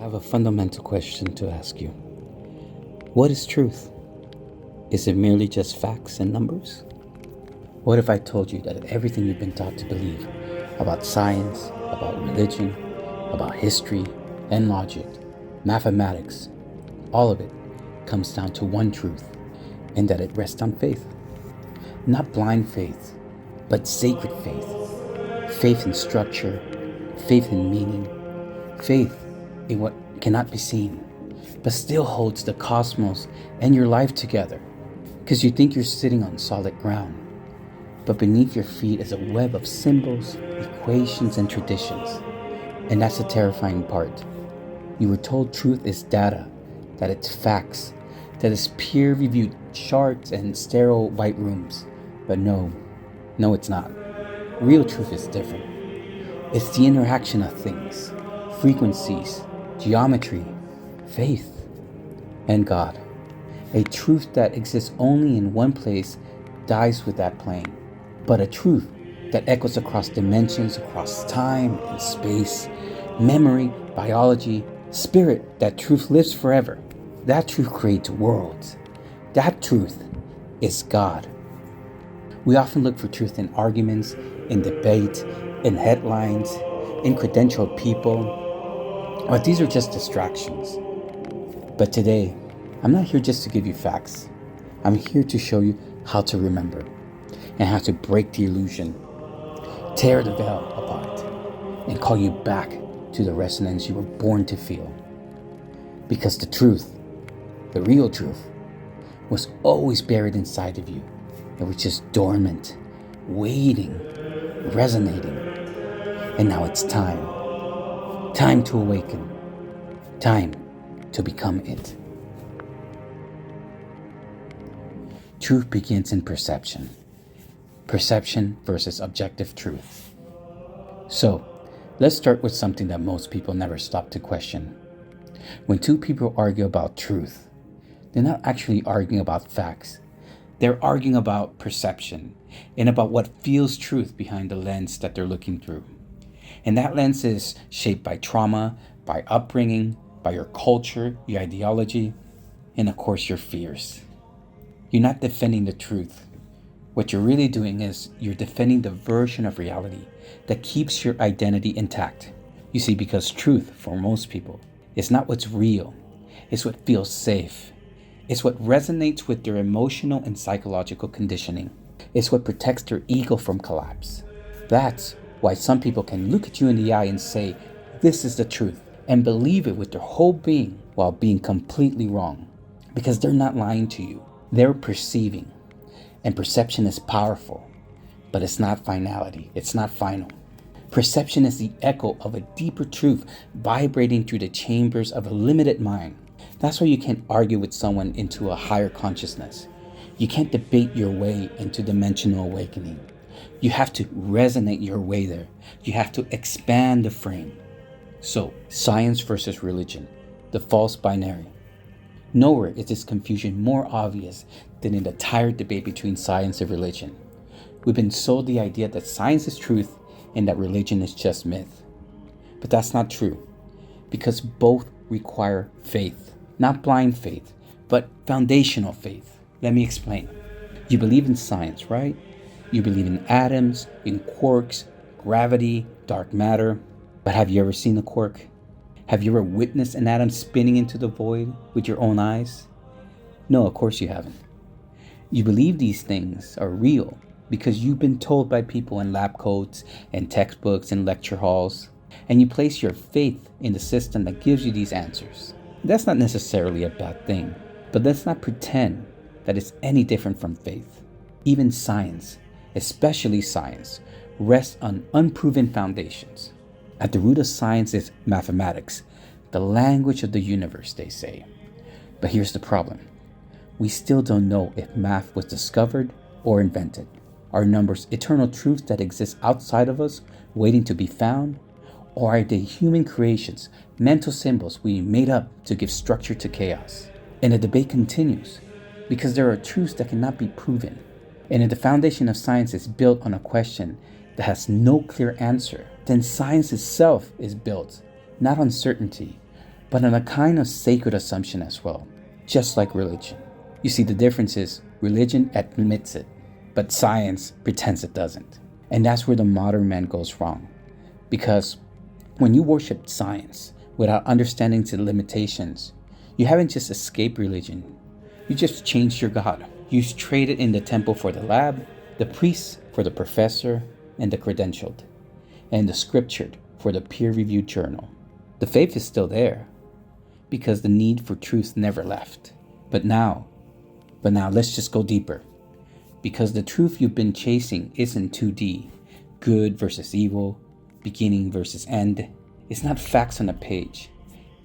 have a fundamental question to ask you. What is truth? Is it merely just facts and numbers? What if I told you that everything you've been taught to believe about science, about religion, about history and logic, mathematics, all of it comes down to one truth, and that it rests on faith? Not blind faith, but sacred faith. Faith in structure, faith in meaning, faith in what cannot be seen, but still holds the cosmos and your life together. Because you think you're sitting on solid ground, but beneath your feet is a web of symbols, equations, and traditions. And that's the terrifying part. You were told truth is data, that it's facts, that it's peer-reviewed charts and sterile white rooms. But no, it's not. Real truth is different. It's the interaction of things, frequencies, geometry, faith, and God. A truth that exists only in one place dies with that plane. But a truth that echoes across dimensions, across time and space, memory, biology, spirit, that truth lives forever. That truth creates worlds. That truth is God. We often look for truth in arguments, in debate, in headlines, in credentialed people. But these are just distractions. But today, I'm not here just to give you facts. I'm here to show you how to remember and how to break the illusion, tear the veil apart, and call you back to the resonance you were born to feel. Because the truth, the real truth, was always buried inside of you. It was just dormant, waiting, resonating. And now it's time. Time to awaken. Time to become it. Truth begins in perception. Perception versus objective truth. So, let's start with something that most people never stop to question. When two people argue about truth, they're not actually arguing about facts. They're arguing about perception and about what feels truth behind the lens that they're looking through. And that lens is shaped by trauma, by upbringing, by your culture, your ideology, and of course your fears. You're not defending the truth. What you're really doing is you're defending the version of reality that keeps your identity intact. You see, because truth, for most people, is not what's real. It's what feels safe. It's what resonates with their emotional and psychological conditioning. It's what protects their ego from collapse. That's why some people can look at you in the eye and say, "This is the truth," and believe it with their whole being while being completely wrong. Because they're not lying to you. They're perceiving. And perception is powerful, but it's not finality. It's not final. Perception is the echo of a deeper truth vibrating through the chambers of a limited mind. That's why you can't argue with someone into a higher consciousness. You can't debate your way into dimensional awakening. You have to resonate your way there. You have to expand the frame. So, science versus religion, the false binary. Nowhere is this confusion more obvious than in the tired debate between science and religion. We've been sold the idea that science is truth and that religion is just myth. But that's not true, because both require faith. Not blind faith, but foundational faith. Let me explain. You believe in science, right? You believe in atoms, in quarks, gravity, dark matter. But have you ever seen a quark? Have you ever witnessed an atom spinning into the void with your own eyes? No, of course you haven't. You believe these things are real because you've been told by people in lab coats and textbooks and lecture halls, and you place your faith in the system that gives you these answers. That's not necessarily a bad thing, but let's not pretend that it's any different from faith. Even science, especially science, rests on unproven foundations. At the root of science is mathematics, the language of the universe, they say. But here's the problem. We still don't know if math was discovered or invented. Are numbers eternal truths that exist outside of us, waiting to be found? Or are they human creations, mental symbols we made up to give structure to chaos? And the debate continues, because there are truths that cannot be proven. And if the foundation of science is built on a question that has no clear answer, then science itself is built not on certainty, but on a kind of sacred assumption as well, just like religion. You see, the difference is religion admits it, but science pretends it doesn't. And that's where the modern man goes wrong. Because when you worship science without understanding its limitations, you haven't just escaped religion. You just changed your God. You traded in the temple for the lab, the priest for the professor and the credentialed, and the scriptured for the peer-reviewed journal. The faith is still there because the need for truth never left. But now let's just go deeper. Because the truth you've been chasing isn't 2D, good versus evil, beginning versus end. It's not facts on a page.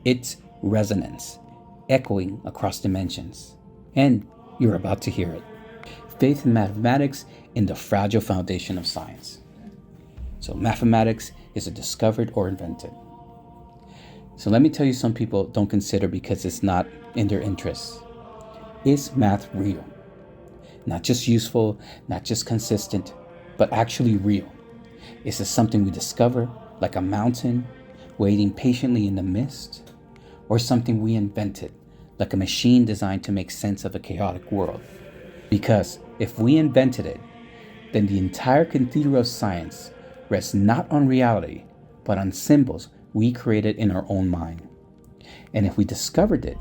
It's resonance, echoing across dimensions. And you're about to hear it. Faith in mathematics in the fragile foundation of science. So mathematics is it discovered or invented? So let me tell you, some people don't consider because it's not in their interests. Is math real? Not just useful, not just consistent, but actually real. Is it something we discover, like a mountain, waiting patiently in the mist? Or something we invented, like a machine designed to make sense of a chaotic world? Because if we invented it, then the entire cathedral of science rests not on reality, but on symbols we created in our own mind. And if we discovered it,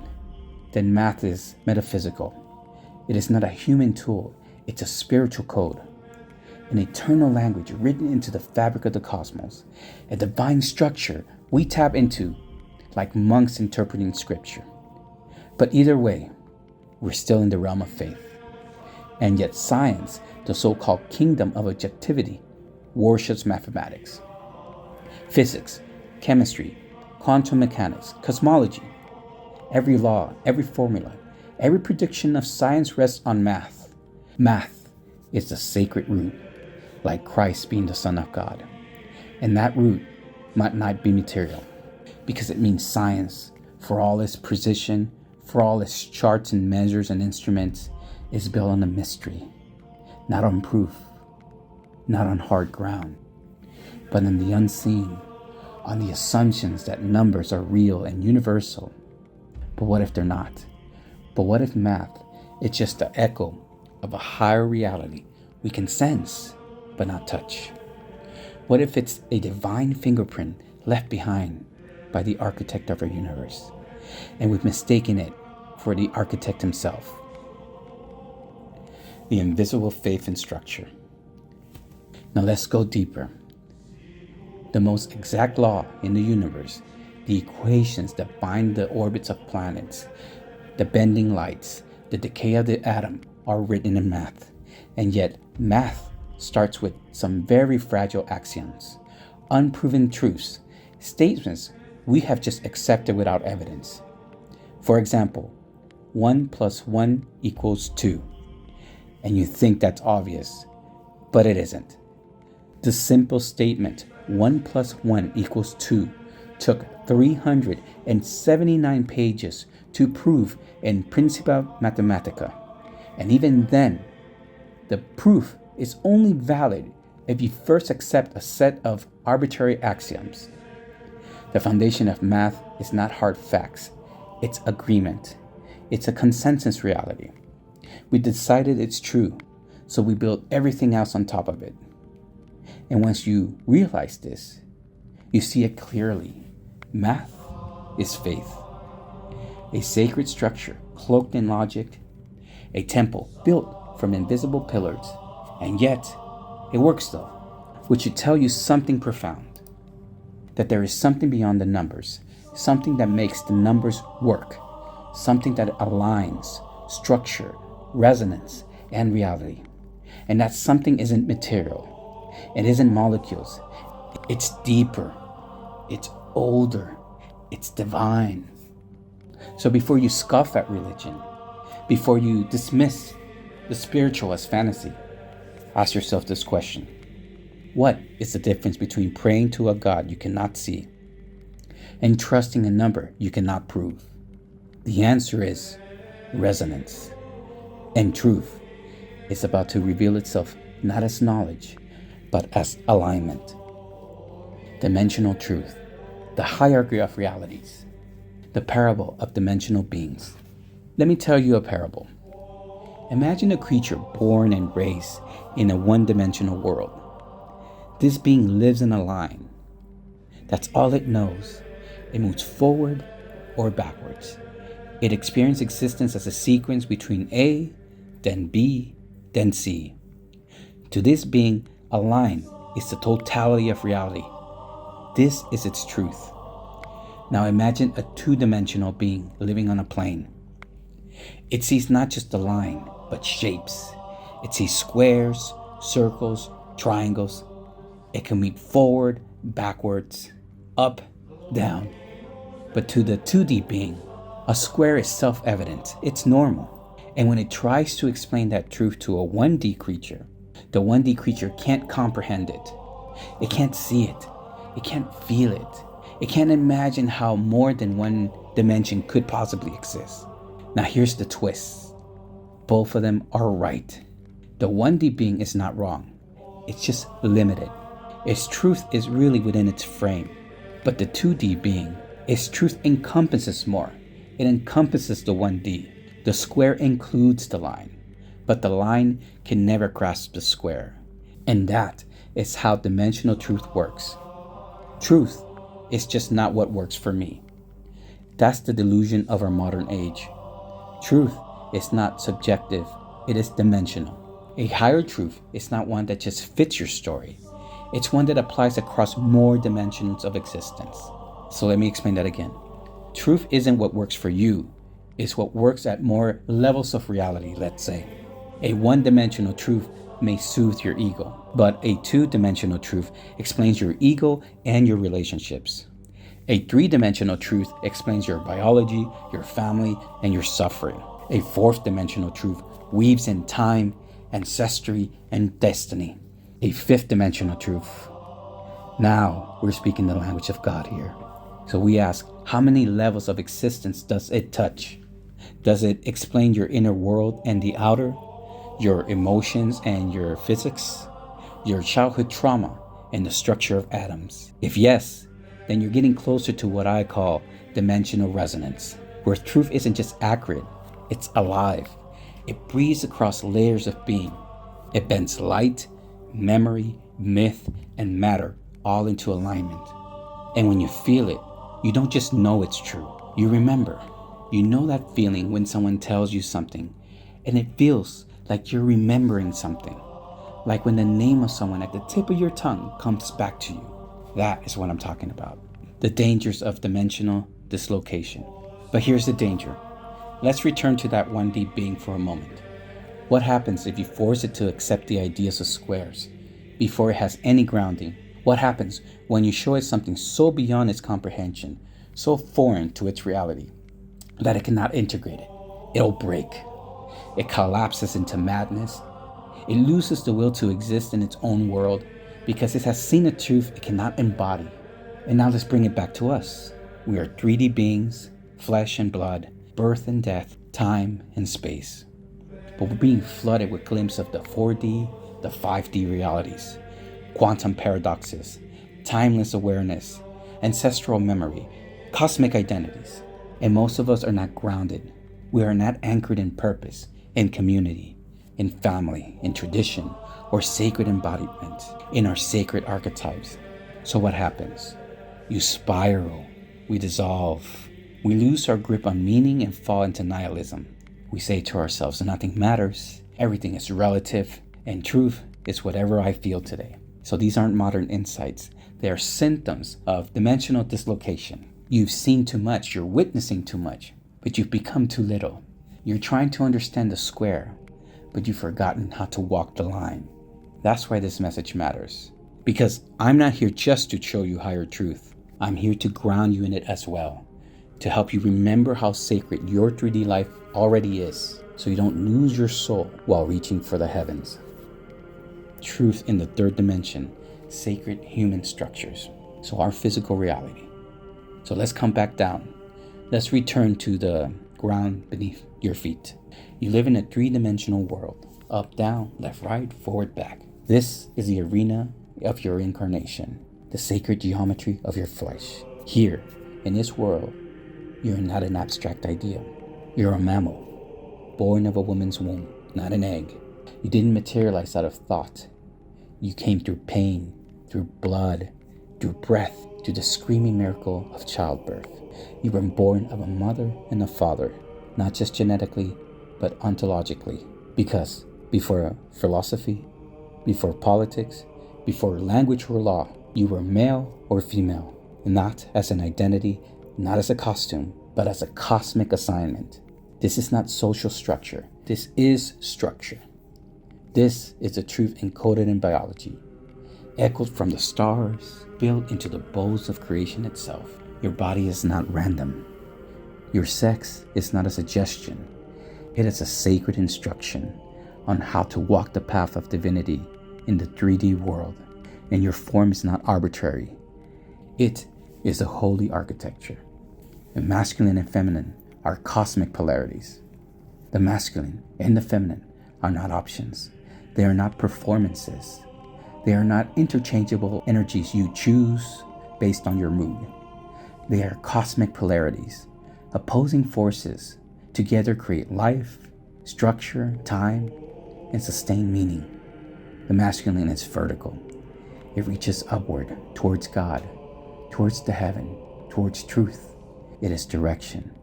then math is metaphysical. It is not a human tool, it's a spiritual code. An eternal language written into the fabric of the cosmos. A divine structure we tap into like monks interpreting scripture. But either way, we're still in the realm of faith. And yet science, the so-called kingdom of objectivity, worships mathematics. Physics, chemistry, quantum mechanics, cosmology. Every law, every formula, every prediction of science rests on math. Math is the sacred root, like Christ being the Son of God. And that root might not be material, because it means science, for all its precision, for all its charts and measures and instruments, is built on a mystery, not on proof, not on hard ground, but in the unseen, on the assumptions that numbers are real and universal. But what if they're not? But what if math is just the echo of a higher reality we can sense but not touch? What if it's a divine fingerprint left behind by the architect of our universe, and we've mistaken it for the architect himself? The invisible faith in structure. Now let's go deeper. The most exact law in the universe, the equations that bind the orbits of planets, the bending lights, the decay of the atom, are written in math. And yet math starts with some very fragile axioms, unproven truths, statements we have just accepted without evidence. For example, 1 + 1 = 2. And you think that's obvious, but it isn't. The simple statement 1 + 1 = 2 took 379 pages to prove in Principia Mathematica. And even then, the proof is only valid if you first accept a set of arbitrary axioms. The foundation of math is not hard facts, it's agreement. It's a consensus reality. We decided it's true, so we build everything else on top of it. And once you realize this, you see it clearly. Math is faith. A sacred structure cloaked in logic, a temple built from invisible pillars, and yet it works though, which should tell you something profound. That there is something beyond the numbers, something that makes the numbers work, something that aligns structure, resonance, and reality. And that something isn't material. It isn't molecules. It's deeper. It's older. It's divine. So before you scoff at religion, before you dismiss the spiritual as fantasy, ask yourself this question. What is the difference between praying to a God you cannot see and trusting a number you cannot prove? The answer is resonance. And truth is about to reveal itself not as knowledge, but as alignment. Dimensional truth, the hierarchy of realities. The parable of dimensional beings. Let me tell you a parable. Imagine a creature born and raised in a one-dimensional world. This being lives in a line. That's all it knows. It moves forward or backwards. It experiences existence as a sequence between A, then B, then C. To this being, a line is the totality of reality. This is its truth. Now imagine a two-dimensional being living on a plane. It sees not just a line, but shapes. It sees squares, circles, triangles. It can move forward, backwards, up, down. But to the 2D being, a square is self-evident. It's normal. And when it tries to explain that truth to a 1D creature, the 1D creature can't comprehend it. It can't see it. It can't feel it. It can't imagine how more than one dimension could possibly exist. Now here's the twist. Both of them are right. The 1D being is not wrong. It's just limited. Its truth is really within its frame. But the 2D being, its truth encompasses more. It encompasses the 1D. The square includes the line. But the line can never grasp the square. And that is how dimensional truth works. Truth is just not what works for me. That's the delusion of our modern age. Truth is not subjective, it is dimensional. A higher truth is not one that just fits your story. It's one that applies across more dimensions of existence. So let me explain that again. Truth isn't what works for you, it's what works at more levels of reality, let's say. A one-dimensional truth may soothe your ego, but a two-dimensional truth explains your ego and your relationships. A three-dimensional truth explains your biology, your family, and your suffering. A fourth-dimensional truth weaves in time, ancestry, and destiny. A fifth-dimensional truth. Now we're speaking the language of God here. So we ask, how many levels of existence does it touch? Does it explain your inner world and the outer? Your emotions and your physics? Your childhood trauma and the structure of atoms? If yes, then you're getting closer to what I call dimensional resonance, where truth isn't just accurate, it's alive. It breathes across layers of being. It bends light, memory, myth, and matter all into alignment. And when you feel it, you don't just know it's true, you remember. You know that feeling when someone tells you something, and it feels like you're remembering something. Like when the name of someone at the tip of your tongue comes back to you. That is what I'm talking about. The dangers of dimensional dislocation. But here's the danger. Let's return to that 1D being for a moment. What happens if you force it to accept the ideas of squares before it has any grounding? What happens when you show it something so beyond its comprehension, so foreign to its reality, that it cannot integrate it? It'll break. It collapses into madness. It loses the will to exist in its own world because it has seen a truth it cannot embody. And now let's bring it back to us. We are 3D beings, flesh and blood, birth and death, time and space. But we're being flooded with glimpses of the 4D, the 5D realities, quantum paradoxes, timeless awareness, ancestral memory, cosmic identities. And most of us are not grounded. We are not anchored in purpose, in community, in family, in tradition, or sacred embodiment, in our sacred archetypes. So what happens? You spiral, we dissolve, we lose our grip on meaning and fall into nihilism. We say to ourselves, nothing matters, everything is relative, and truth is whatever I feel today. So these aren't modern insights, they are symptoms of dimensional dislocation. You've seen too much, you're witnessing too much, but you've become too little. You're trying to understand the square, but you've forgotten how to walk the line. That's why this message matters. Because I'm not here just to show you higher truth. I'm here to ground you in it as well. To help you remember how sacred your 3D life already is, so you don't lose your soul while reaching for the heavens. Truth in the third dimension, sacred human structures. So our physical reality. So let's come back down. Let's return to the ground beneath your feet. You live in a 3-dimensional world. Up, down, left, right, forward, back. This is the arena of your incarnation, the sacred geometry of your flesh. Here, in this world, You're not an abstract idea. You're a mammal, born of a woman's womb, not an egg. You didn't materialize out of thought. You came through pain, through blood, through breath, through the screaming miracle of childbirth. You were born of a mother and a father, not just genetically, but ontologically. Because before philosophy, before politics, before language or law, you were male or female, not as an identity, not as a costume, but as a cosmic assignment. This is not social structure. This is structure. This is the truth encoded in biology, echoed from the stars, built into the bones of creation itself. Your body is not random. Your sex is not a suggestion. It is a sacred instruction on how to walk the path of divinity in the 3D world. And your form is not arbitrary. It is a holy architecture. The masculine and feminine are cosmic polarities. The masculine and the feminine are not options. They are not performances. They are not interchangeable energies you choose based on your mood. They are cosmic polarities. Opposing forces together create life, structure, time, and sustained meaning. The masculine is vertical. It reaches upward towards God, towards the heaven, towards truth. It is direction,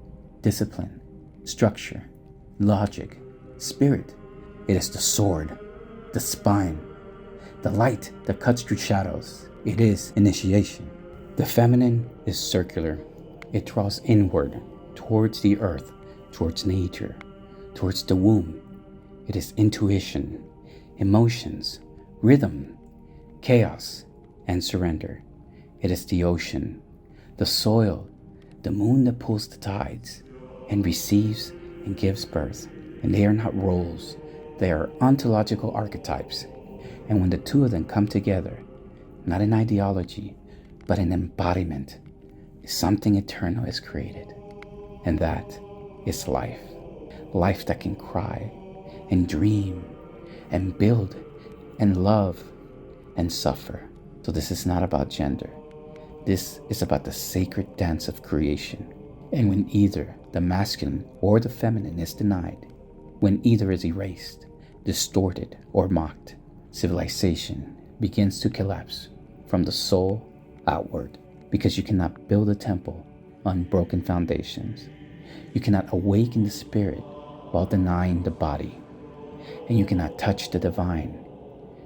discipline, structure, logic, spirit. It is the sword, the spine, the light that cuts through shadows. It is initiation. The feminine is circular. It draws inward, towards the earth, towards nature, towards the womb. It is intuition, emotions, rhythm, chaos, and surrender. It is the ocean, the soil, the moon that pulls the tides and receives and gives birth. And they are not roles, they are ontological archetypes. And when the two of them come together, not in ideology, but in embodiment, something eternal is created. And that is life. Life that can cry and dream and build and love and suffer. So this is not about gender. This is about the sacred dance of creation. And when either the masculine or the feminine is denied, when either is erased, distorted, or mocked, civilization begins to collapse from the soul outward. Because you cannot build a temple on broken foundations. You cannot awaken the spirit while denying the body. And you cannot touch the divine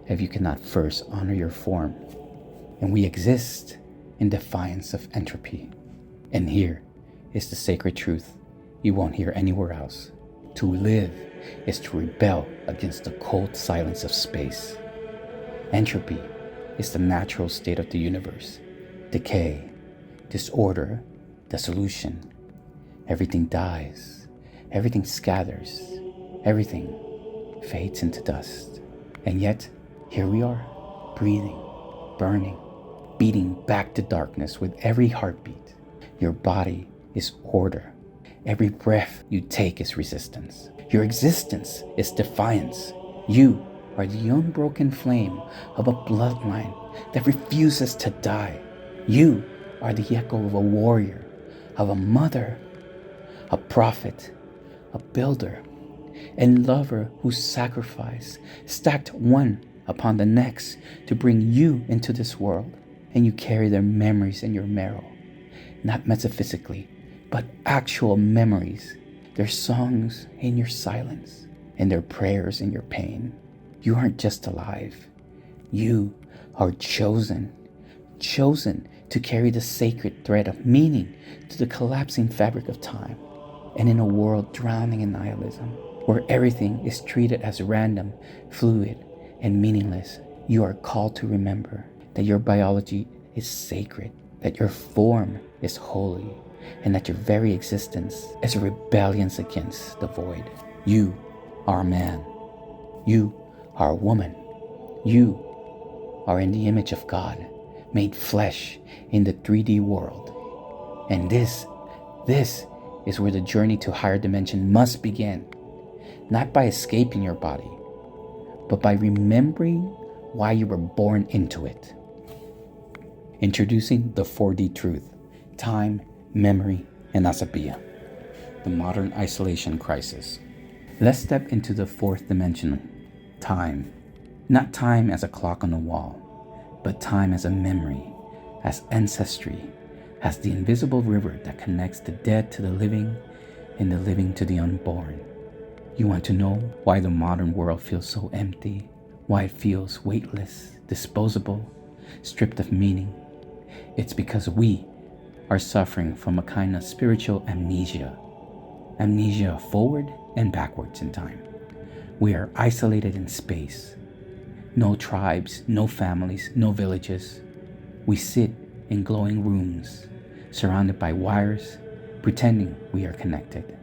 if you cannot first honor your form. And we exist in defiance of entropy. And here is the sacred truth you won't hear anywhere else. To live is to rebel against the cold silence of space. Entropy is the natural state of the universe. Decay, disorder, dissolution. Everything dies, everything scatters, everything fades into dust. And yet, here we are, breathing, burning, beating back to darkness with every heartbeat. Your body is order. Every breath you take is resistance. Your existence is defiance. You are the unbroken flame of a bloodline that refuses to die. You are the echo of a warrior, of a mother, a prophet, a builder, and lover who sacrificed, stacked one upon the next to bring you into this world. And you carry their memories in your marrow, not metaphysically, but actual memories, their songs in your silence, and their prayers in your pain. You aren't just alive. You are chosen to carry the sacred thread of meaning to the collapsing fabric of time. And in a world drowning in nihilism, where everything is treated as random, fluid, and meaningless, you are called to remember that your biology is sacred, that your form is holy, and that your very existence is a rebellion against the void. You are a man. You are a woman. You are in the image of God, made flesh in the 3D world. And this is where the journey to higher dimension must begin. Not by escaping your body, but by remembering why you were born into it. Introducing the 4D truth: time, memory, and asabiya, the modern isolation crisis. Let's step into the fourth dimension, time. Not time as a clock on the wall, but time as a memory, as ancestry, as the invisible river that connects the dead to the living and the living to the unborn. You want to know why the modern world feels so empty, why it feels weightless, disposable, stripped of meaning? It's because we are suffering from a kind of spiritual amnesia. Amnesia forward and backwards in time. We are isolated in space. No tribes, no families, no villages. We sit in glowing rooms, surrounded by wires, pretending we are connected.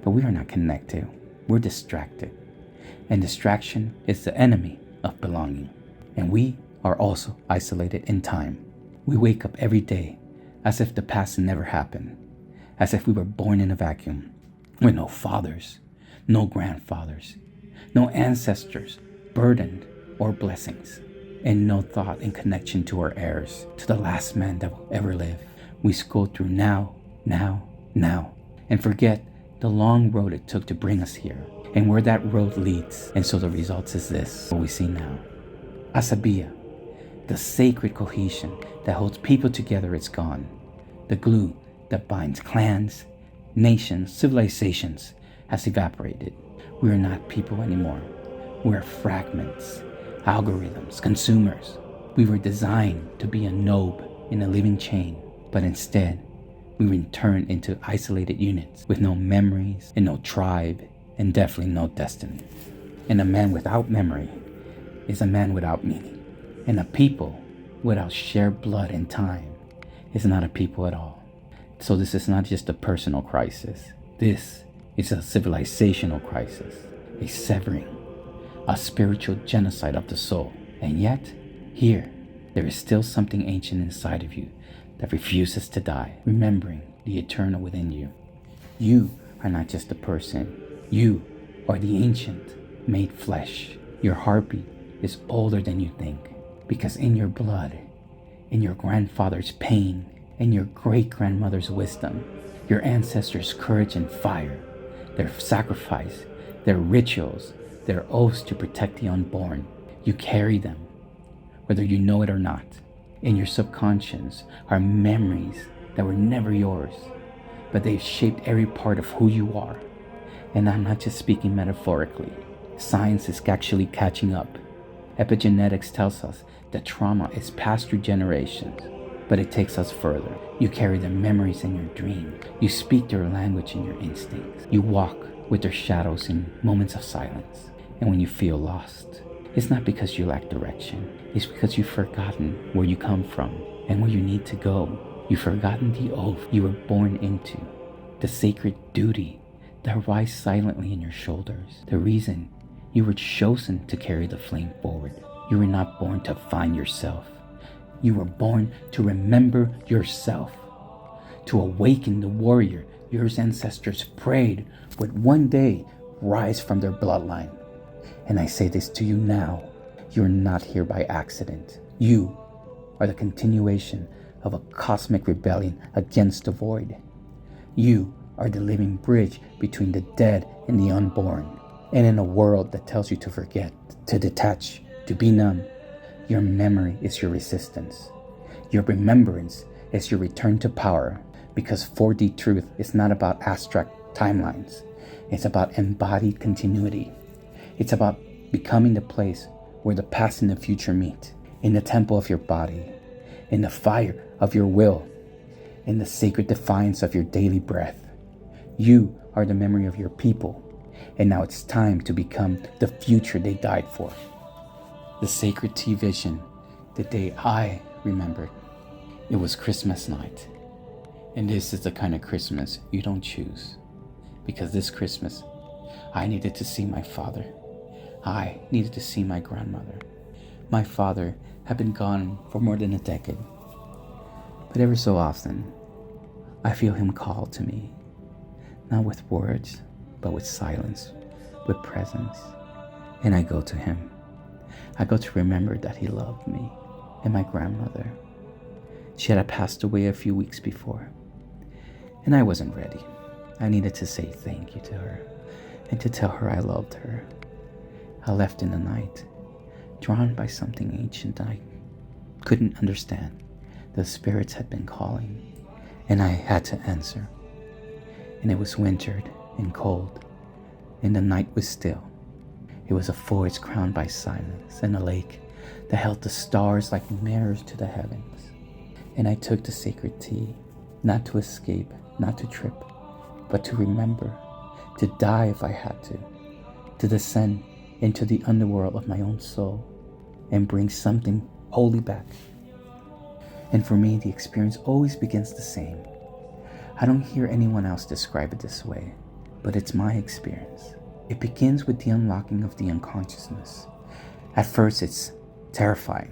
But we are not connected. We're distracted. And distraction is the enemy of belonging. And we are also isolated in time. We wake up every day as if the past never happened, as if we were born in a vacuum, with no fathers, no grandfathers, no ancestors, burdened or blessings, and no thought in connection to our heirs, to the last man that will ever live. We scroll through now, and forget the long road it took to bring us here, and where that road leads. And so the result is this, what we see now. Asabiya, the sacred cohesion that holds people together, is gone. The glue that binds clans, nations, civilizations has evaporated. We are not people anymore. We are fragments, algorithms, consumers. We were designed to be a node in a living chain, but instead, we return into isolated units with no memories and no tribe and definitely no destiny. And a man without memory is a man without meaning. And a people without shared blood and time is not a people at all. So this is not just a personal crisis. This is a civilizational crisis, a severing, a spiritual genocide of the soul. And yet, here, there is still something ancient inside of you that refuses to die, remembering the eternal within you. You are not just a person. You are the ancient made flesh. Your heartbeat is older than you think, because in your blood, in your grandfather's pain, in your great-grandmother's wisdom, your ancestors' courage and fire, their sacrifice, their rituals, their oaths to protect the unborn, you carry them, whether you know it or not. In your subconscious are memories that were never yours, but they've shaped every part of who you are. And I'm not just speaking metaphorically. Science is actually catching up. Epigenetics tells us that trauma is passed through generations, but it takes us further. You carry their memories in your dream. You speak their language in your instincts. You walk with their shadows in moments of silence. And when you feel lost, it's not because you lack direction. It's because you've forgotten where you come from and where you need to go. You've forgotten the oath you were born into, the sacred duty that rises silently in your shoulders, the reason you were chosen to carry the flame forward. You were not born to find yourself. You were born to remember yourself, to awaken the warrior your ancestors prayed would one day rise from their bloodline. And I say this to you now, you're not here by accident. You are the continuation of a cosmic rebellion against the void. You are the living bridge between the dead and the unborn. And in a world that tells you to forget, to detach, to be numb, your memory is your resistance. Your remembrance is your return to power, because 4D truth is not about abstract timelines. It's about embodied continuity. It's about becoming the place where the past and the future meet, in the temple of your body, in the fire of your will, in the sacred defiance of your daily breath. You are the memory of your people, and now it's time to become the future they died for. The sacred T vision, the day I remembered. It was Christmas night. And this is the kind of Christmas you don't choose. Because this Christmas, I needed to see my father. I needed to see my grandmother. My father had been gone for more than a decade. But every so often, I feel him call to me. Not with words, but with silence, with presence. And I go to him. I go to remember that he loved me and my grandmother. She had passed away a few weeks before. And I wasn't ready. I needed to say thank you to her and to tell her I loved her. I left in the night, drawn by something ancient I couldn't understand. The spirits had been calling, and I had to answer. And it was wintered and cold, and the night was still. It was a forest crowned by silence, and a lake that held the stars like mirrors to the heavens. And I took the sacred tea, not to escape, not to trip, but to remember, to die if I had to descend into the underworld of my own soul and bring something holy back. And for me, the experience always begins the same. I don't hear anyone else describe it this way, but it's my experience. It begins with the unlocking of the unconsciousness. At first, it's terrifying.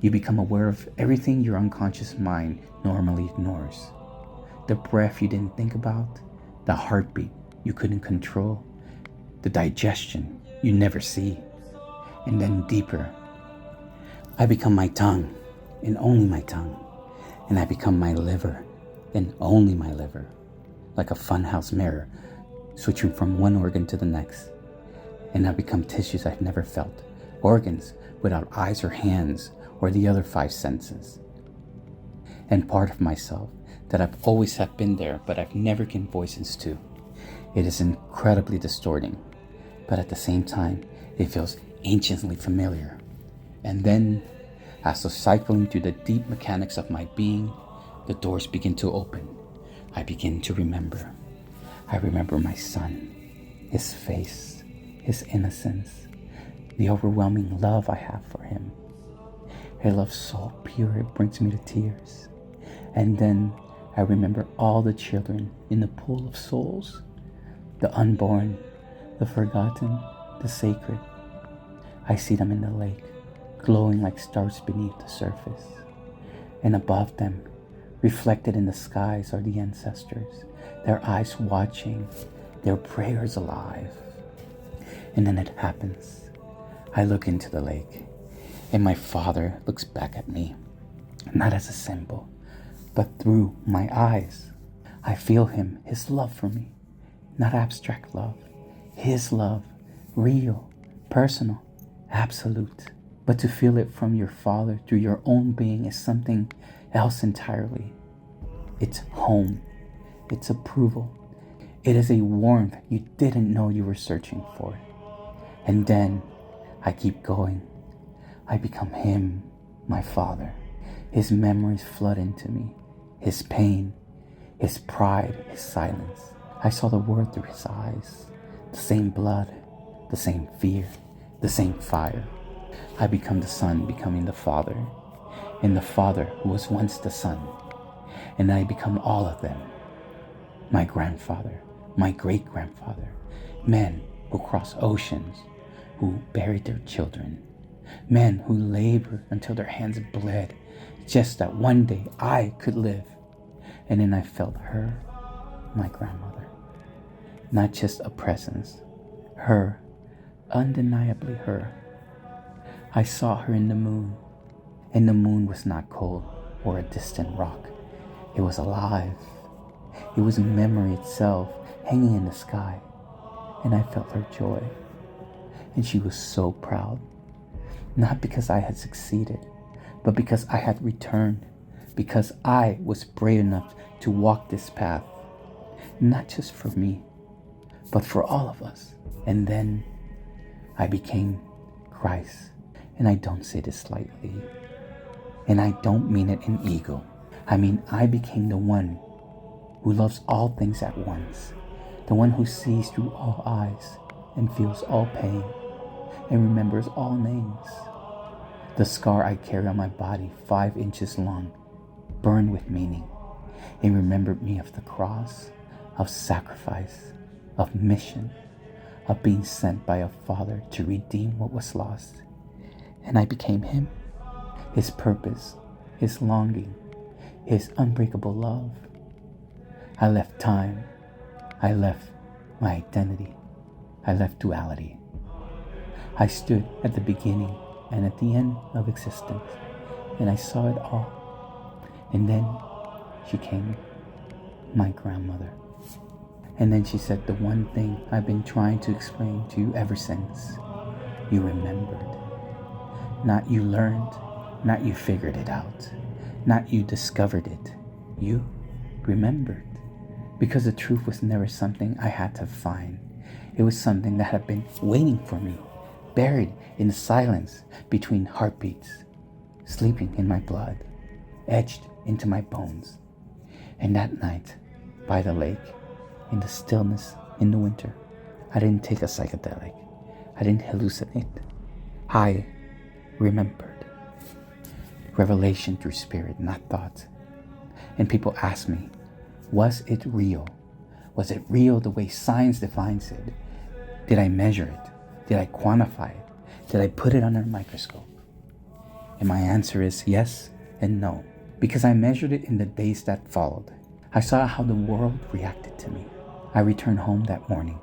You become aware of everything your unconscious mind normally ignores. The breath you didn't think about, the heartbeat you couldn't control, the digestion you never see, and then deeper. I become my tongue, and only my tongue, and I become my liver, and only my liver, like a funhouse mirror, switching from one organ to the next. And I become tissues I've never felt, organs without eyes or hands or the other 5 senses. And part of myself that I've always have been there, but I've never given voices to. It is incredibly distorting, but at the same time, it feels anciently familiar. And then, as though cycling through the deep mechanics of my being, the doors begin to open. I begin to remember. I remember my son, his face, his innocence, the overwhelming love I have for him. A love so pure it brings me to tears. And then I remember all the children in the pool of souls, the unborn, the forgotten, the sacred. I see them in the lake, glowing like stars beneath the surface. And above them, reflected in the skies, are the ancestors, their eyes watching, their prayers alive. And then it happens. I look into the lake, and my father looks back at me, not as a symbol, but through my eyes. I feel him, his love for me, not abstract love, his love, real, personal, absolute. But to feel it from your father through your own being is something else entirely. It's home. It's approval. It is a warmth you didn't know you were searching for. And then I keep going. I become him, my father. His memories flood into me. His pain, his pride, his silence. I saw the world through his eyes. The same blood, the same fear, the same fire. I become the son becoming the father, and the father who was once the son. And I become all of them. My grandfather, my great-grandfather, men who crossed oceans, who buried their children, men who labored until their hands bled, just that one day I could live. And then I felt her, my grandmother, not just a presence, her, undeniably her. I saw her in the moon, and the moon was not cold or a distant rock. It was alive. It was memory itself, hanging in the sky, and I felt her joy. And she was so proud, not because I had succeeded, but because I had returned, because I was brave enough to walk this path, not just for me, but for all of us. And then I became Christ. And I don't say this lightly, and I don't mean it in ego. I mean, I became the one who loves all things at once, the one who sees through all eyes and feels all pain and remembers all names. The scar I carry on my body, 5 inches long, burned with meaning. It remembered me of the cross, of sacrifice, of mission, of being sent by a father to redeem what was lost. And I became him, his purpose, his longing, his unbreakable love. I left time. I left my identity. I left duality. I stood at the beginning and at the end of existence, and I saw it all. And then she came, my grandmother. And then she said the one thing I've been trying to explain to you ever since. You remembered. Not you learned, not you figured it out, not you discovered it. You remembered. Because the truth was never something I had to find. It was something that had been waiting for me, buried in the silence between heartbeats, sleeping in my blood, etched into my bones. And that night, by the lake, in the stillness in the winter, I didn't take a psychedelic. I didn't hallucinate. I remembered. Revelation through spirit, not thought. And people ask me, was it real? Was it real the way science defines it? Did I measure it? Did I quantify it? Did I put it under a microscope? And my answer is yes and no, because I measured it in the days that followed. I saw how the world reacted to me. I returned home that morning,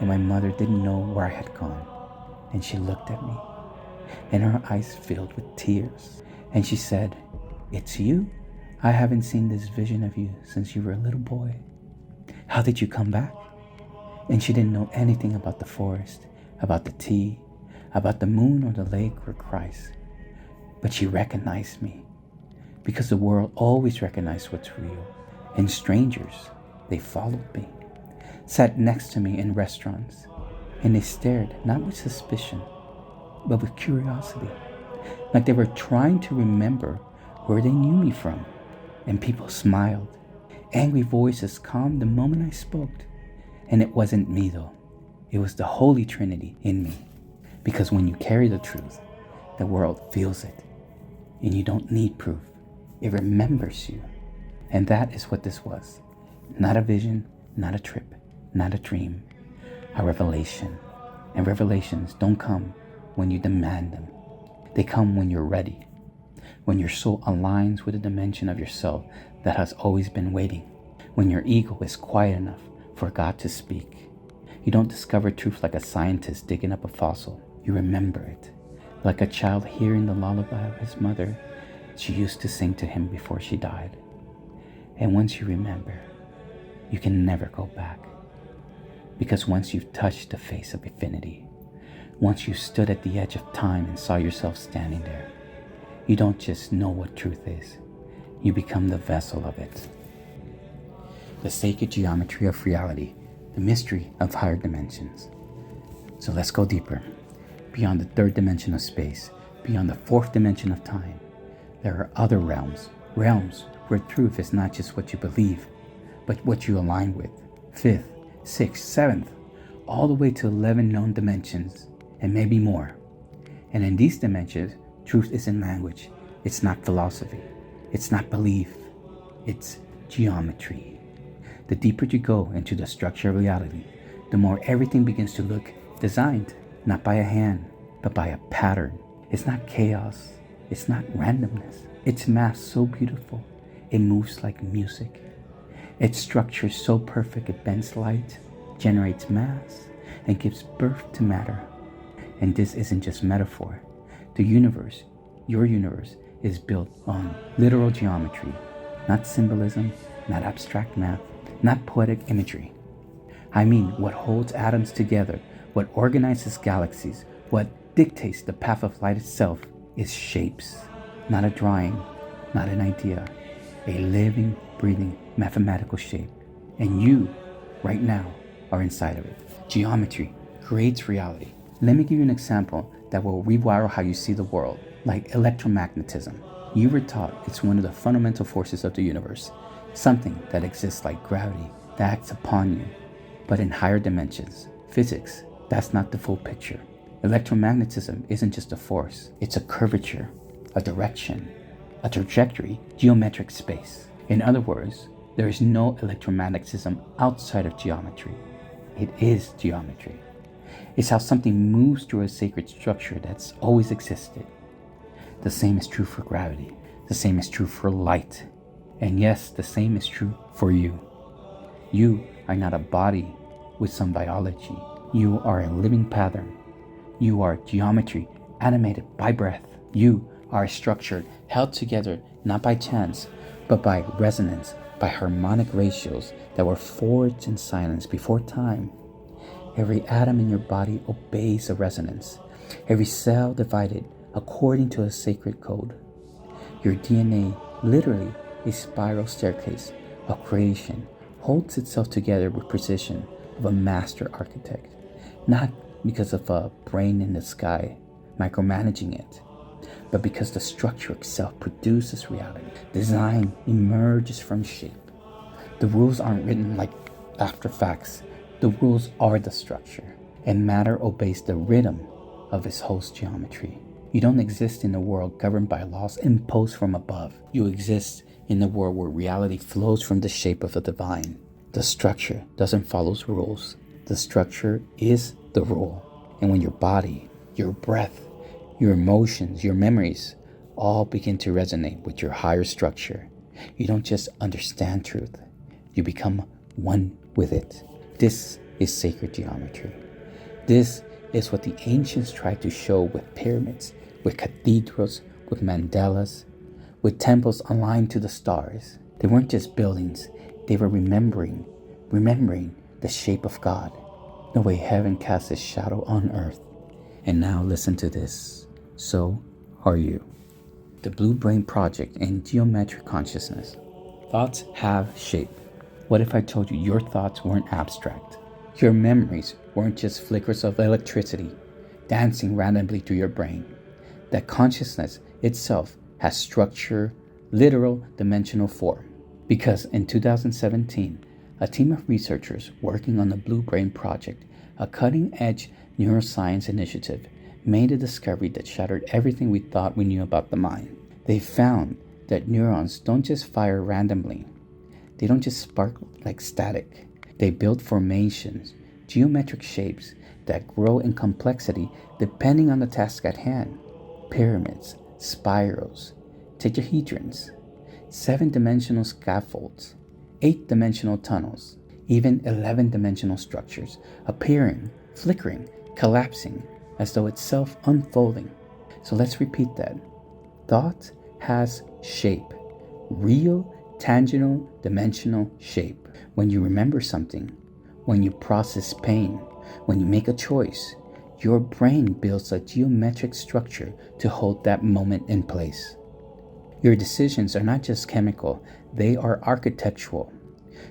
and my mother didn't know where I had gone. And she looked at me, and her eyes filled with tears. And she said, "It's you? I haven't seen this vision of you since you were a little boy. How did you come back?" And she didn't know anything about the forest, about the tea, about the moon or the lake or Christ. But she recognized me, because the world always recognized what's real. And strangers, they followed me, sat next to me in restaurants, and they stared not with suspicion, but with curiosity, like they were trying to remember where they knew me from. And people smiled. Angry voices calmed the moment I spoke. And it wasn't me though. It was the Holy Trinity in me. Because when you carry the truth, the world feels it. And you don't need proof. It remembers you. And that is what this was. Not a vision, not a trip, not a dream. A revelation. And revelations don't come when you demand them. They come when you're ready. When your soul aligns with a dimension of yourself that has always been waiting. When your ego is quiet enough for God to speak. You don't discover truth like a scientist digging up a fossil. You remember it. Like a child hearing the lullaby of his mother she used to sing to him before she died. And once you remember, you can never go back. Because once you've touched the face of infinity, once you stood at the edge of time and saw yourself standing there, you don't just know what truth is, you become the vessel of it. The sacred geometry of reality, the mystery of higher dimensions. So let's go deeper, beyond the third dimension of space, beyond the fourth dimension of time. There are other realms where truth is not just what you believe, but what you align with. Fifth, sixth, seventh, all the way to 11 known dimensions, and maybe more. And in these dimensions, truth isn't language, it's not philosophy, it's not belief, it's geometry. The deeper you go into the structure of reality, the more everything begins to look designed, not by a hand, but by a pattern. It's not chaos, it's not randomness. It's math so beautiful, it moves like music. Its structure is so perfect, it bends light, generates mass, and gives birth to matter. And this isn't just metaphor. The universe, your universe, is built on literal geometry, not symbolism, not abstract math, not poetic imagery. I mean what holds atoms together, what organizes galaxies, what dictates the path of light itself is shapes, not a drawing, not an idea, a living, breathing, mathematical shape. And you, right now, are inside of it. Geometry creates reality. Let me give you an example that will rewire how you see the world, like electromagnetism. You were taught it's one of the fundamental forces of the universe, something that exists like gravity that acts upon you. But in higher dimensions, physics, that's not the full picture. Electromagnetism isn't just a force, it's a curvature, a direction, a trajectory, geometric space. In other words, there is no electromagnetism outside of geometry. It is geometry. It's how something moves through a sacred structure that's always existed. The same is true for gravity. The same is true for light. And yes, the same is true for you. You are not a body with some biology. You are a living pattern. You are geometry animated by breath. You are a structure held together not by chance, but by resonance, by harmonic ratios that were forged in silence before time. Every atom in your body obeys a resonance, every cell divided according to a sacred code. Your DNA, literally a spiral staircase of creation, holds itself together with precision of a master architect, not because of a brain in the sky micromanaging it, but because the structure itself produces reality. Design emerges from shape. The rules aren't written like after facts. The rules are the structure, and matter obeys the rhythm of its host geometry. You don't exist in a world governed by laws imposed from above. You exist in a world where reality flows from the shape of the divine. The structure doesn't follow rules. The structure is the rule. And when your body, your breath, your emotions, your memories all begin to resonate with your higher structure, you don't just understand truth, you become one with it. This is sacred geometry. This is what the ancients tried to show with pyramids, with cathedrals, with mandalas, with temples aligned to the stars. They weren't just buildings, they were remembering the shape of God, the way heaven casts its shadow on earth. And now listen to this. So are you. The Blue Brain Project and Geometric Consciousness. Thoughts have shape. What if I told you your thoughts weren't abstract? Your memories weren't just flickers of electricity dancing randomly through your brain. That consciousness itself has structure, literal dimensional form. Because in 2017, a team of researchers working on the Blue Brain Project, a cutting-edge neuroscience initiative, made a discovery that shattered everything we thought we knew about the mind. They found that neurons don't just fire randomly. They don't just spark like static. They build formations, geometric shapes that grow in complexity depending on the task at hand. Pyramids, spirals, tetrahedrons, 7-dimensional scaffolds, 8-dimensional tunnels, even 11-dimensional structures appearing, flickering, collapsing as though it's self-unfolding. So let's repeat that. Thought has shape, real, tangible, dimensional shape. When you remember something, when you process pain, when you make a choice, your brain builds a geometric structure to hold that moment in place. Your decisions are not just chemical, they are architectural.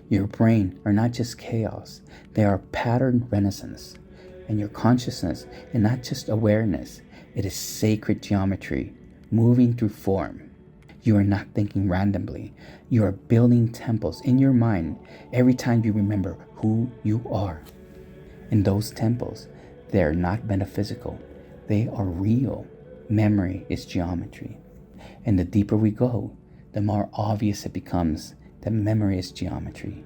Your brain are not just chaos, they are pattern renaissance. And your consciousness is not just awareness, it is sacred geometry, moving through form. You are not thinking randomly. You are building temples in your mind every time you remember who you are. And those temples, they are not metaphysical. They are real. Memory is geometry. And the deeper we go, the more obvious it becomes that memory is geometry.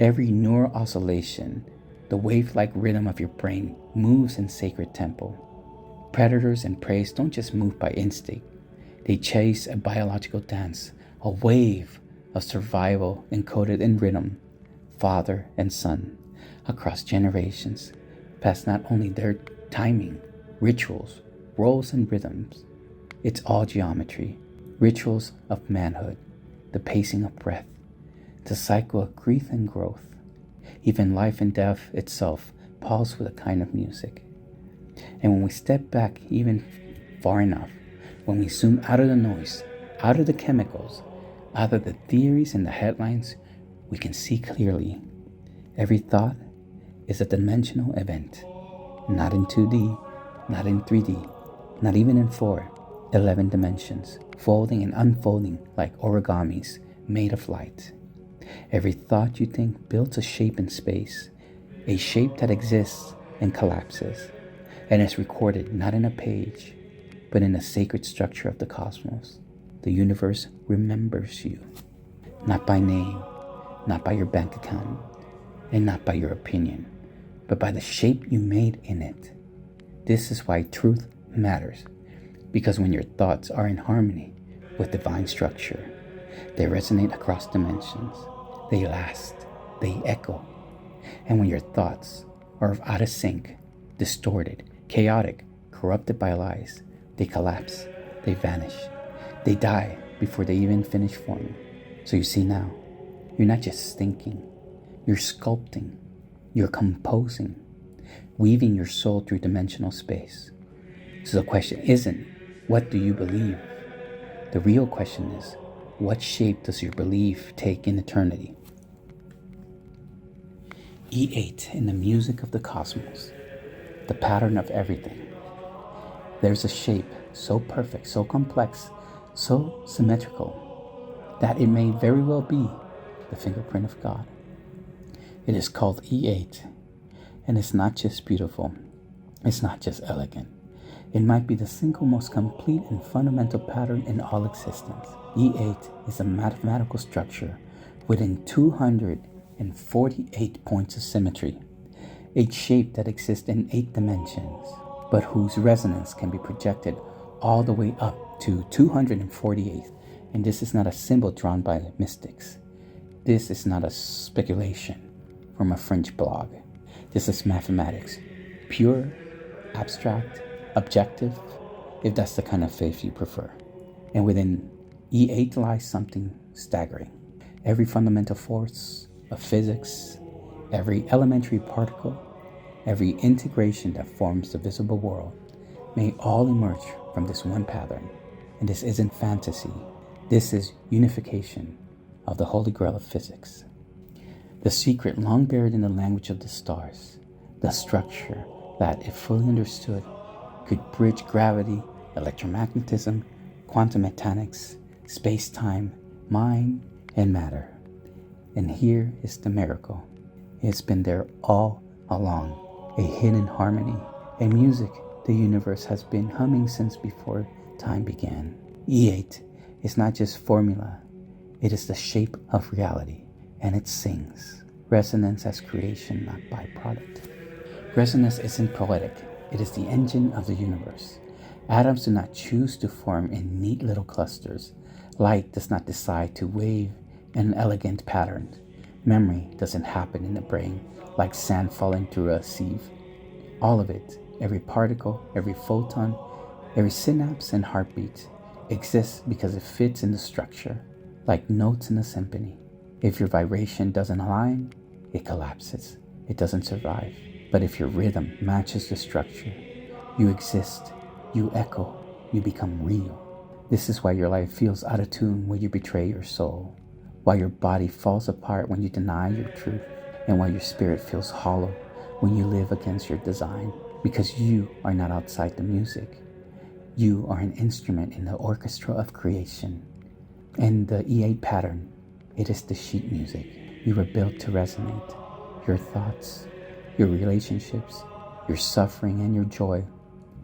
Every neural oscillation, the wave-like rhythm of your brain, moves in sacred temple. Predators and prey don't just move by instinct. They chase a biological dance, a wave of survival encoded in rhythm, father and son, across generations, past not only their timing, rituals, roles, and rhythms. It's all geometry, rituals of manhood, the pacing of breath, the cycle of grief and growth. Even life and death itself pulse with a kind of music. And when we step back even far enough, when we zoom out of the noise, out of the chemicals, out of the theories and the headlines, we can see clearly. Every thought is a dimensional event, not in 2D, not in 3D, not even in 11 dimensions, folding and unfolding like origamis made of light. Every thought you think builds a shape in space, a shape that exists and collapses, and is recorded not in a page, but in the sacred structure of the cosmos. The universe remembers you, not by name, not by your bank account, and not by your opinion, but by the shape you made in it. This is why truth matters, because when your thoughts are in harmony with divine structure, they resonate across dimensions, they last, they echo. And when your thoughts are out of sync, distorted, chaotic, corrupted by lies, they collapse, they vanish, they die before they even finish forming. So you see now, You're not just thinking, you're sculpting, you're composing, weaving your soul through dimensional space. So the question isn't, what do you believe? The real question is, what shape does your belief take in eternity? E8 in the music of the cosmos, the pattern of everything. There's a shape so perfect, so complex, so symmetrical, that it may very well be the fingerprint of God. It is called E8, and it's not just beautiful, it's not just elegant. It might be the single most complete and fundamental pattern in all existence. E8 is a mathematical structure within 248 points of symmetry, a shape that exists in 8 dimensions, but whose resonance can be projected all the way up to 248. And this is not a symbol drawn by mystics. This is not a speculation from a French blog. This is mathematics, pure, abstract, objective, if that's the kind of faith you prefer. And within E8 lies something staggering. Every fundamental force of physics, every elementary particle, every integration that forms the visible world may all emerge from this one pattern. And this isn't fantasy. This is unification of the holy grail of physics. The secret long buried in the language of the stars, the structure that, if fully understood, could bridge gravity, electromagnetism, quantum mechanics, space-time, mind, and matter. And here is the miracle. It's been there all along, a hidden harmony, a music the universe has been humming since before time began. E8 is not just formula, it is the shape of reality, and it sings. Resonance as creation, not byproduct. Resonance isn't poetic, it is the engine of the universe. Atoms do not choose to form in neat little clusters. Light does not decide to wave in an elegant pattern. Memory doesn't happen in the brain like sand falling through a sieve. All of it, every particle, every photon, every synapse and heartbeat, exists because it fits in the structure, like notes in a symphony. If your vibration doesn't align, it collapses. It doesn't survive. But if your rhythm matches the structure, you exist, you echo, you become real. This is why your life feels out of tune when you betray your soul, why your body falls apart when you deny your truth, and why your spirit feels hollow when you live against your design. Because you are not outside the music. You are an instrument in the orchestra of creation. And the E8 pattern, it is the sheet music. You were built to resonate. Your thoughts, your relationships, your suffering and your joy,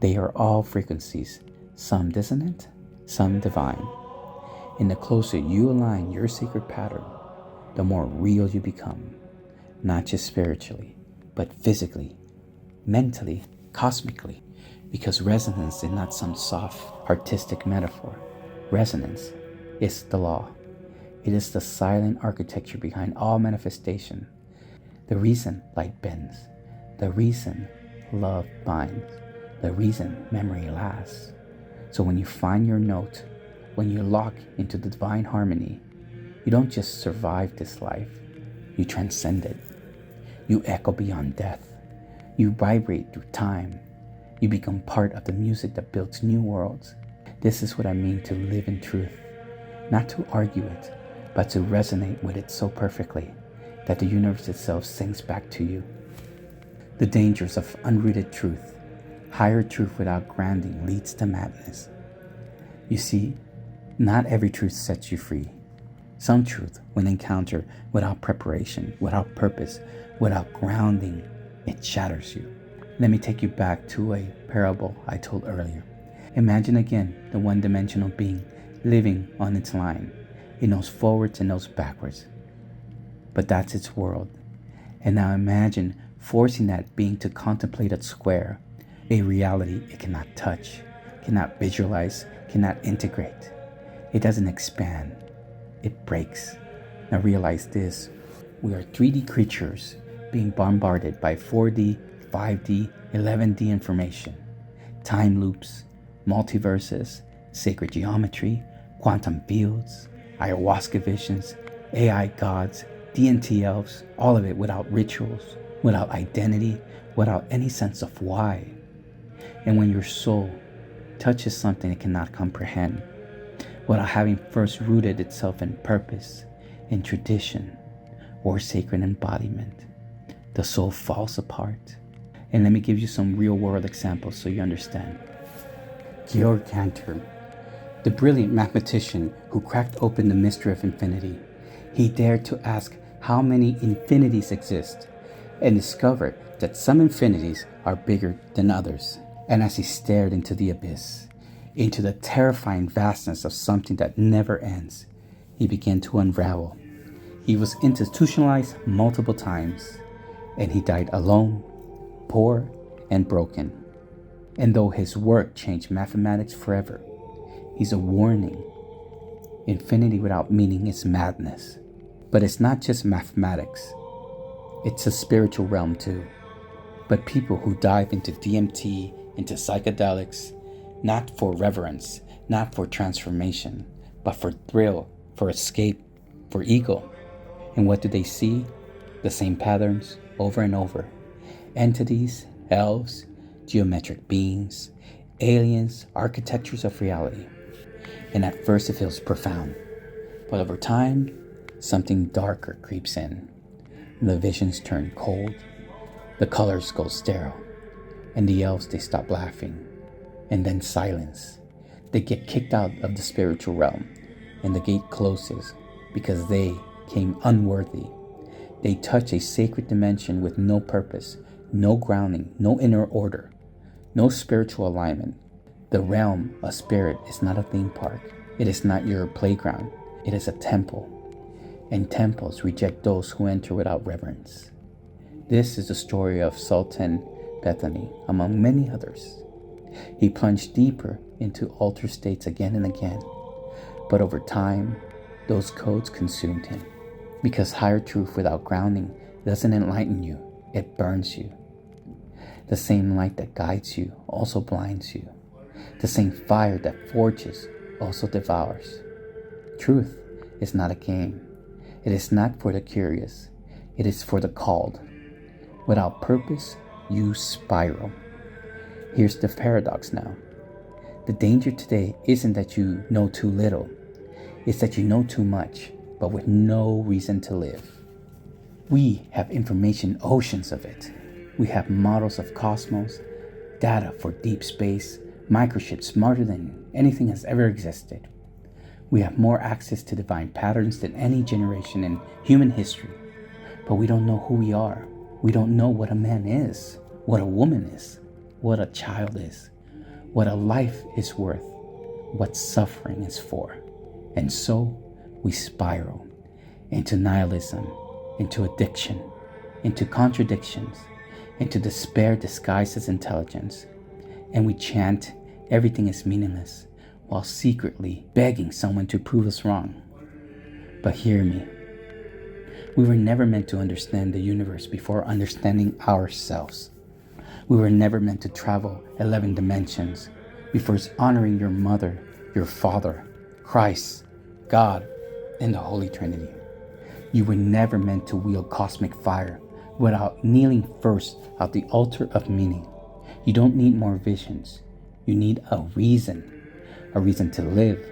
they are all frequencies, some dissonant, some divine. And the closer you align your sacred pattern, the more real you become, not just spiritually, but physically, mentally, cosmically, because resonance is not some soft, artistic metaphor. Resonance is the law. It is the silent architecture behind all manifestation. The reason light bends, the reason love binds, the reason memory lasts. So when you find your note, when you lock into the divine harmony, you don't just survive this life, you transcend it. You echo beyond death. You vibrate through time. You become part of the music that builds new worlds. This is what I mean to live in truth, not to argue it, but to resonate with it so perfectly that the universe itself sings back to you. The dangers of unrooted truth. Higher truth without grounding leads to madness. You see, not every truth sets you free. Some truth, when encountered without preparation, without purpose, without grounding, it shatters you. Let me take you back to a parable I told earlier. Imagine again the one-dimensional being living on its line. It knows forwards and knows backwards. But that's its world. And now imagine forcing that being to contemplate a square, a reality it cannot touch, cannot visualize, cannot integrate. It doesn't expand. It breaks. Now realize this. We are 3D creatures being bombarded by 4D, 5D, 11D information. Time loops, multiverses, sacred geometry, quantum fields, ayahuasca visions, AI gods, D&T elves, all of it without rituals, without identity, without any sense of why. And when your soul touches something it cannot comprehend, without having first rooted itself in purpose, in tradition, or sacred embodiment, the soul falls apart. And let me give you some real-world examples so you understand. Georg Cantor, the brilliant mathematician who cracked open the mystery of infinity, he dared to ask how many infinities exist and discovered that some infinities are bigger than others. And as he stared into the abyss, into the terrifying vastness of something that never ends, he began to unravel. He was institutionalized multiple times, and he died alone, poor, and broken. And though his work changed mathematics forever, he's a warning. Infinity without meaning is madness. But it's not just mathematics. It's a spiritual realm too. But people who dive into DMT, into psychedelics, not for reverence, not for transformation, but for thrill, for escape, for ego. And what do they see? The same patterns over and over. Entities, elves, geometric beings, aliens, architectures of reality. And at first it feels profound. But over time, something darker creeps in. The visions turn cold, the colors go sterile, and the elves, they stop laughing. And then silence. They get kicked out of the spiritual realm, and the gate closes because they came unworthy. They touch a sacred dimension with no purpose, no grounding, no inner order, no spiritual alignment. The realm of spirit is not a theme park. It is not your playground. It is a temple. And temples reject those who enter without reverence. This is the story of Sultan Bethany, among many others. He plunged deeper into altered states again and again, but over time, those codes consumed him. Because higher truth without grounding doesn't enlighten you, it burns you. The same light that guides you also blinds you. The same fire that forges also devours. Truth is not a game. It is not for the curious. It is for the called. Without purpose, you spiral. Here's the paradox now. The danger today isn't that you know too little. It's that you know too much, but with no reason to live. We have information oceans of it. We have models of cosmos, data for deep space, microchips smarter than anything has ever existed. We have more access to divine patterns than any generation in human history. But we don't know who we are. We don't know what a man is, what a woman is, what a child is, what a life is worth, what suffering is for. And so we spiral into nihilism, into addiction, into contradictions, into despair disguised as intelligence. And we chant everything is meaningless while secretly begging someone to prove us wrong. But hear me. We were never meant to understand the universe before understanding ourselves. We were never meant to travel 11 dimensions before honoring your mother, your father, Christ, God, and the Holy Trinity. You were never meant to wield cosmic fire without kneeling first at the altar of meaning. You don't need more visions. You need a reason to live,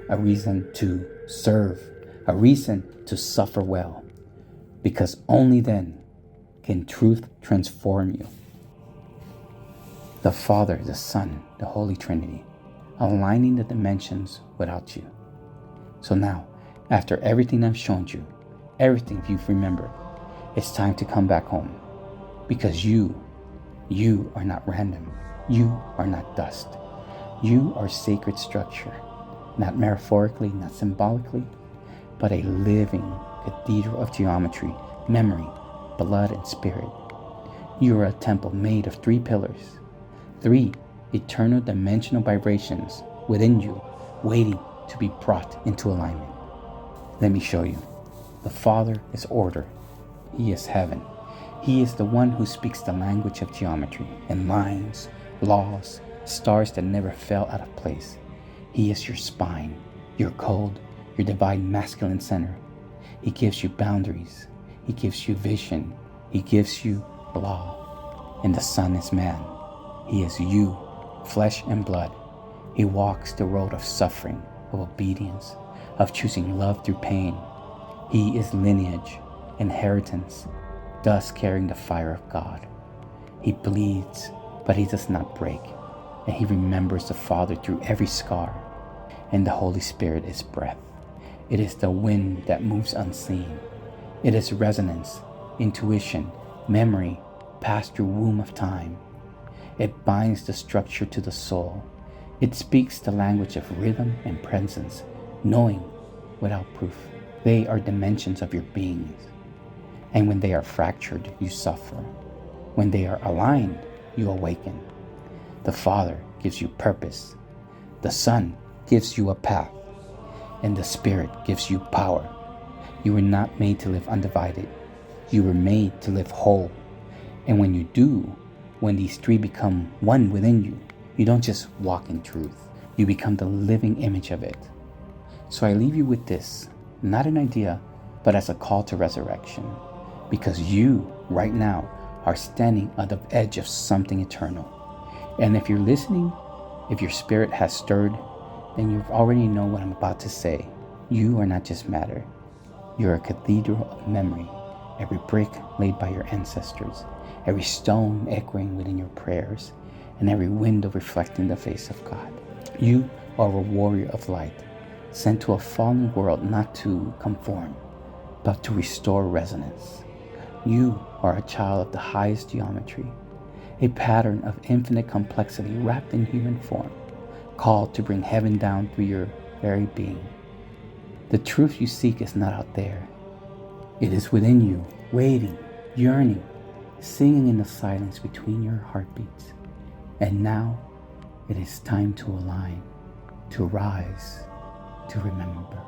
a reason to serve, a reason to suffer well. Because only then can truth transform you. The Father, the Son, the Holy Trinity, aligning the dimensions without you. So now, after everything I've shown you, everything you've remembered, it's time to come back home. Because you are not random. You are not dust. You are sacred structure, not metaphorically, not symbolically, but a living cathedral of geometry, memory, blood, and spirit. You are a temple made of 3 pillars, 3 eternal dimensional vibrations within you, waiting to be brought into alignment. Let me show you. The Father is order. He is heaven. He is the one who speaks the language of geometry and lines, laws, stars that never fell out of place. He is your spine, your code, your divine masculine center. He gives you boundaries. He gives you vision. He gives you law. And the Son is man. He is you, flesh and blood. He walks the road of suffering, of obedience, of choosing love through pain. He is lineage, inheritance, thus carrying the fire of God. He bleeds, but he does not break. And he remembers the Father through every scar. And the Holy Spirit is breath. It is the wind that moves unseen. It is resonance, intuition, memory, passed through womb of time. It binds the structure to the soul. It speaks the language of rhythm and presence, knowing without proof. They are dimensions of your beings. And when they are fractured, you suffer. When they are aligned, you awaken. The Father gives you purpose. The Son gives you a path. And the Spirit gives you power. You were not made to live undivided. You were made to live whole. And when you do, when these three become one within you, you don't just walk in truth. You become the living image of it. So I leave you with this, not an idea, but as a call to resurrection. Because you, right now, are standing on the edge of something eternal. And if you're listening, if your spirit has stirred, then you already know what I'm about to say. You are not just matter. You're a cathedral of memory. Every brick laid by your ancestors, every stone echoing within your prayers, and every window reflecting the face of God. You are a warrior of light, sent to a fallen world not to conform, but to restore resonance. You are a child of the highest geometry, a pattern of infinite complexity wrapped in human form, called to bring heaven down through your very being. The truth you seek is not out there. It is within you, waiting, yearning, singing in the silence between your heartbeats. And now it is time to align, to rise, to remember.